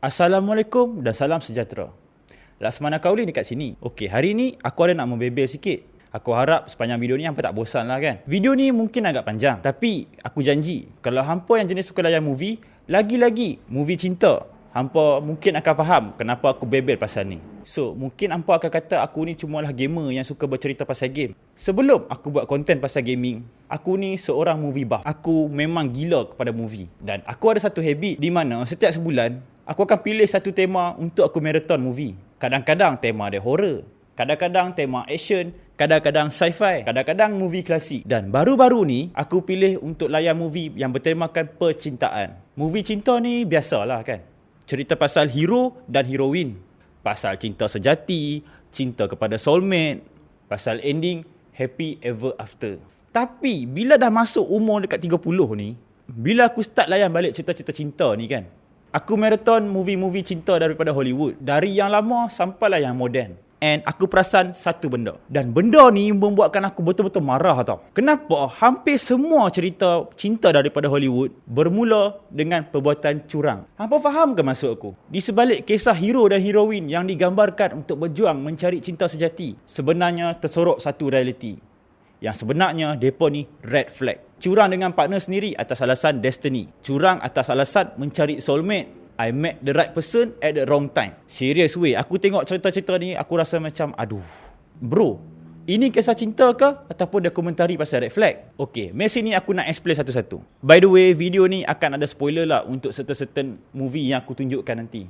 Assalamualaikum dan salam sejahtera. Laksamana Kaulin dekat sini. Okey, hari ni aku ada nak membebel sikit. Aku harap sepanjang video ni hampa tak bosan lah kan. Video ni mungkin agak panjang, tapi aku janji kalau hampa yang jenis suka layan movie, lagi-lagi movie cinta, hampa mungkin akan faham kenapa aku bebel pasal ni. So, mungkin hampa akan kata aku ni cuma lah gamer yang suka bercerita pasal game. Sebelum aku buat konten pasal gaming, aku ni seorang movie buff. Aku memang gila kepada movie. Dan aku ada satu habit di mana setiap sebulan, aku akan pilih satu tema untuk aku marathon movie. Kadang-kadang tema dia horror, kadang-kadang tema action, kadang-kadang sci-fi, kadang-kadang movie klasik. Dan baru-baru ni, aku pilih untuk layan movie yang bertemakan percintaan. Movie cinta ni biasalah kan. Cerita pasal hero dan heroine. Pasal cinta sejati, cinta kepada soulmate, pasal ending happy ever after. Tapi, bila dah masuk umur dekat 30 ni, bila aku start layan balik cerita-cerita cinta ni kan, aku marathon movie-movie cinta daripada Hollywood. Dari yang lama sampailah yang moden. And aku perasan satu benda. Dan benda ni membuatkan aku betul-betul marah tau. Kenapa hampir semua cerita cinta daripada Hollywood bermula dengan perbuatan curang? Hampa faham ke maksud aku? Di sebalik kisah hero dan heroin yang digambarkan untuk berjuang mencari cinta sejati, sebenarnya tersorok satu realiti. Yang sebenarnya mereka ni red flag. Curang dengan partner sendiri atas alasan destiny. Curang atas alasan mencari soulmate. I met the right person at the wrong time. Serious weh, aku tengok cerita-cerita ni, aku rasa macam, aduh. Bro, ini kisah cinta ke? Ataupun dokumentari pasal red flag? Okay, mari sini aku nak explain satu-satu. By the way, video ni akan ada spoiler lah untuk certain movie yang aku tunjukkan nanti.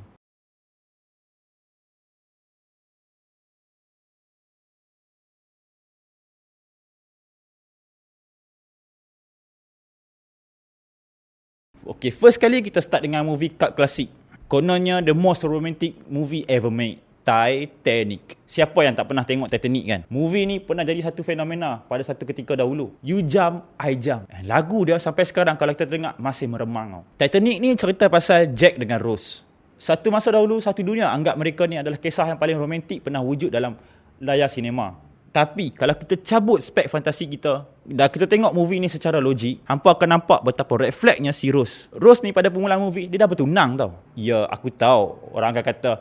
Okay, first kali kita start dengan movie cult klasik. Kononnya the most romantic movie ever made. Titanic. Siapa yang tak pernah tengok Titanic kan? Movie ni pernah jadi satu fenomena pada satu ketika dahulu. You jump, I jump. Lagu dia sampai sekarang kalau kita dengar masih meremang. Titanic ni cerita pasal Jack dengan Rose. Satu masa dahulu, satu dunia anggap mereka ni adalah kisah yang paling romantik pernah wujud dalam layar sinema. Tapi kalau kita cabut spek fantasi kita dan kita tengok movie ni secara logik, hampa akan nampak betapa red flagnya si Rose. Rose ni pada permulaan movie dia dah bertunang tau. Ya, aku tahu orang akan kata,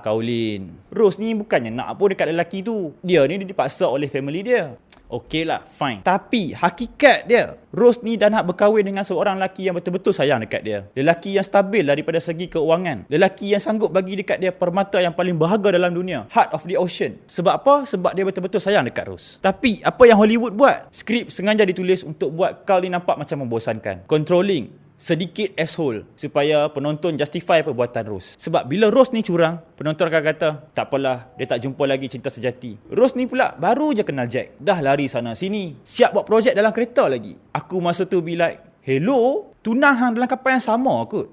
Kaulin, Rose ni bukannya nak apa dekat lelaki tu. Dia ni dipaksa oleh family dia. Okey lah, fine. Tapi hakikat dia, Rose ni dah nak berkahwin dengan seorang lelaki yang betul-betul sayang dekat dia. Lelaki yang stabil daripada segi keuangan. Lelaki yang sanggup bagi dekat dia permata yang paling berharga dalam dunia. Heart of the ocean. Sebab apa? Sebab dia betul-betul sayang dekat Rose. Tapi apa yang Hollywood buat? Skrip sengaja ditulis untuk buat Carl ni nampak macam membosankan. Controlling. Sedikit asshole supaya penonton justify perbuatan Rose. Sebab bila Rose ni curang, penonton akan kata, tak apalah, dia tak jumpa lagi cinta sejati. Rose ni pula baru je kenal Jack, dah lari sana sini, siap buat projek dalam kereta lagi. Aku masa tu be like, hello, tunang hang dalam kapal yang sama kot.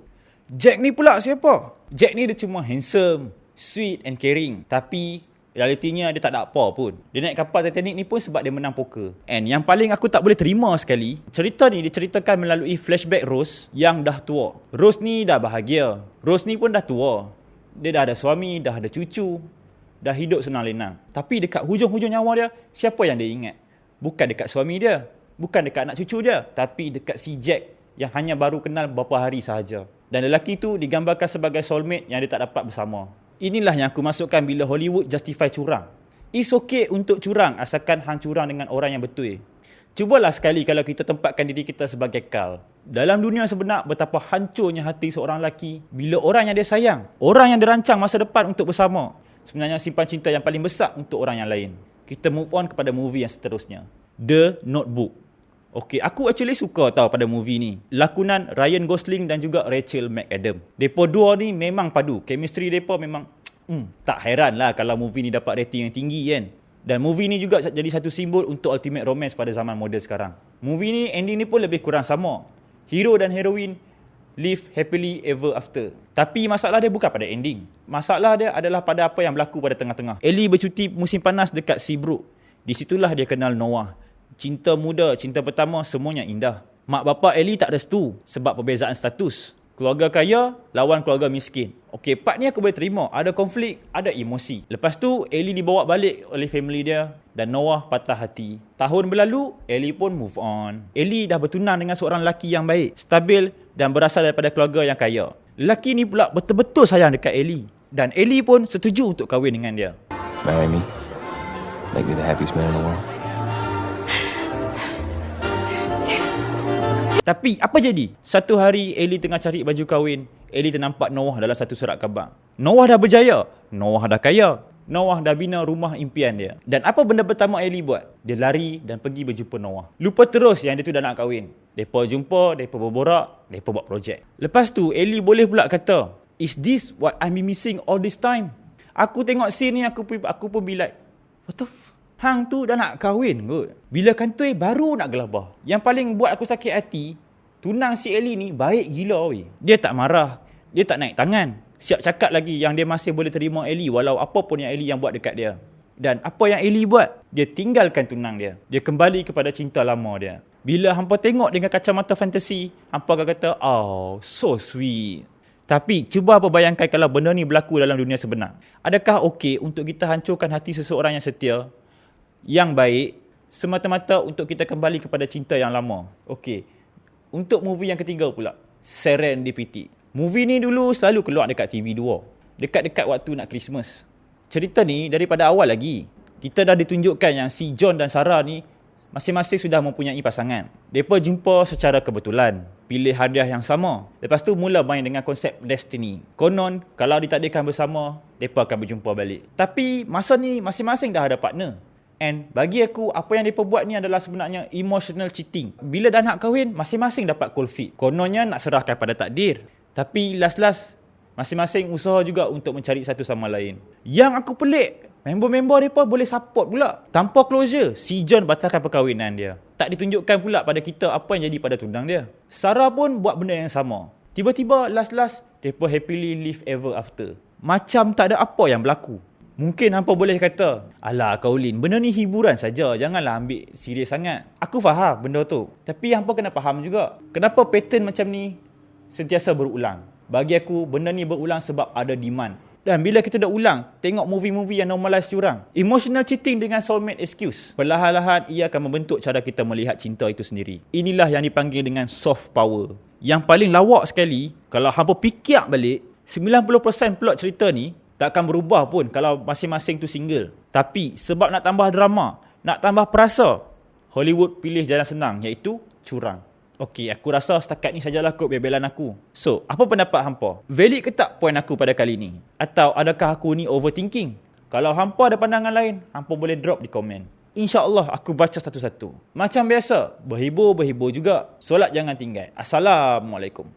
Jack ni pula siapa? Jack ni dia cuma handsome, sweet and caring. Tapi realitinya dia tak ada apa pun. Dia naik kapal Titanic ni pun sebab dia menang poker. And yang paling aku tak boleh terima sekali, cerita ni diceritakan melalui flashback Rose yang dah tua. Rose ni dah bahagia. Rose ni pun dah tua. Dia dah ada suami, dah ada cucu, dah hidup senang lenang. Tapi dekat hujung-hujung nyawa dia, siapa yang dia ingat? Bukan dekat suami dia, bukan dekat anak cucu dia, tapi dekat si Jack yang hanya baru kenal beberapa hari sahaja. Dan lelaki tu digambarkan sebagai soulmate yang dia tak dapat bersama. Inilah yang aku masukkan bila Hollywood justify curang. It's okay untuk curang asalkan hang curang dengan orang yang betul. Cubalah sekali kalau kita tempatkan diri kita sebagai Carl. Dalam dunia sebenar betapa hancurnya hati seorang lelaki bila orang yang dia sayang, orang yang dirancang masa depan untuk bersama, sebenarnya simpan cinta yang paling besar untuk orang yang lain. Kita move on kepada movie yang seterusnya. The Notebook. Okay, aku actually suka tau pada movie ni. Lakonan Ryan Gosling dan juga Rachel McAdams. Depa dua ni memang padu. Chemistry depa memang tak heran lah kalau movie ni dapat rating yang tinggi kan. Dan movie ni juga jadi satu simbol untuk ultimate romance pada zaman moden sekarang. Movie ni ending ni pun lebih kurang sama. Hero dan heroine live happily ever after. Tapi masalah dia bukan pada ending. Masalah dia adalah pada apa yang berlaku pada tengah-tengah. Ellie bercuti musim panas dekat Seabrook. Di situlah dia kenal Noah. Cinta muda, cinta pertama, semuanya indah. Mak bapak Ellie tak restu sebab perbezaan status. Keluarga kaya lawan keluarga miskin. Okey, part ni aku boleh terima. Ada konflik, ada emosi. Lepas tu, Ellie dibawa balik oleh family dia dan Noah patah hati. Tahun berlalu, Ellie pun move on. Ellie dah bertunang dengan seorang lelaki yang baik, stabil dan berasal daripada keluarga yang kaya. Lelaki ni pula betul-betul sayang dekat Ellie. Dan Ellie pun setuju untuk kahwin dengan dia. Marry me. Make me the happiest man in the world. Tapi apa jadi? Satu hari Ellie tengah cari baju kahwin, Ellie ternampak Noah dalam satu surat khabar. Noah dah berjaya, Noah dah kaya, Noah dah bina rumah impian dia. Dan apa benda pertama Ellie buat? Dia lari dan pergi berjumpa Noah. Lupa terus yang dia tu dah nak kahwin. Mereka jumpa, mereka berborak, mereka buat projek. Lepas tu Ellie boleh pula kata, "Is this what I'm missing all this time?" Aku tengok scene ni aku pun be like, what the hang tu dah nak kahwin kot. Bila kantoi baru nak gelabah. Yang paling buat aku sakit hati, tunang si Ellie ni baik gila weh. Dia tak marah, dia tak naik tangan. Siap cakap lagi yang dia masih boleh terima Ellie walau apa pun yang Ellie yang buat dekat dia. Dan apa yang Ellie buat? Dia tinggalkan tunang dia. Dia kembali kepada cinta lama dia. Bila hampa tengok dengan kacamata fantasi, hampa akan kata, oh, so sweet. Tapi cuba apa bayangkan kalau benda ni berlaku dalam dunia sebenar. Adakah okey untuk kita hancurkan hati seseorang yang setia, yang baik, semata-mata untuk kita kembali kepada cinta yang lama? Okey. Untuk movie yang ketiga pula, Serendipity. Movie ni dulu selalu keluar dekat TV2. Dekat-dekat waktu nak Christmas. Cerita ni daripada awal lagi. Kita dah ditunjukkan yang si John dan Sarah ni masing-masing sudah mempunyai pasangan. Mereka jumpa secara kebetulan. Pilih hadiah yang sama. Lepas tu mula main dengan konsep destiny. Konon, kalau ditakdirkan bersama, mereka akan berjumpa balik. Tapi masa ni masing-masing dah ada partner. And bagi aku, apa yang mereka buat ni adalah sebenarnya emotional cheating. Bila dah nak kahwin, masing-masing dapat cold feet. Kononnya nak serahkan pada takdir. Tapi last-last, masing-masing usaha juga untuk mencari satu sama lain. Yang aku pelik, member-member mereka boleh support pula. Tanpa closure, si John batalkan perkahwinan dia. Tak ditunjukkan pula pada kita apa yang jadi pada tunang dia. Sarah pun buat benda yang sama. Tiba-tiba last-last, mereka happily live ever after. Macam tak ada apa yang berlaku. Mungkin hampa boleh kata, alah Kaulin, benda ni hiburan saja, janganlah ambil serius sangat. Aku faham benda tu. Tapi hampa kena faham juga, kenapa pattern macam ni sentiasa berulang. Bagi aku, benda ni berulang sebab ada demand. Dan bila kita dah ulang, tengok movie-movie yang normalize curang, emotional cheating dengan soulmate excuse, perlahan-lahan ia akan membentuk cara kita melihat cinta itu sendiri. Inilah yang dipanggil dengan soft power. Yang paling lawak sekali, kalau hampa fikir balik, 90% plot cerita ni tak akan berubah pun kalau masing-masing tu single. Tapi sebab nak tambah drama, nak tambah perasa, Hollywood pilih jalan senang, iaitu curang. Okey, aku rasa setakat ni sajalah kot bebelan aku. So, apa pendapat hampa? Valid ke tak poin aku pada kali ni? Atau adakah aku ni overthinking? Kalau hampa ada pandangan lain, hampa boleh drop di komen. InsyaAllah aku baca satu-satu. Macam biasa, berhibur juga. Solat jangan tinggal. Assalamualaikum.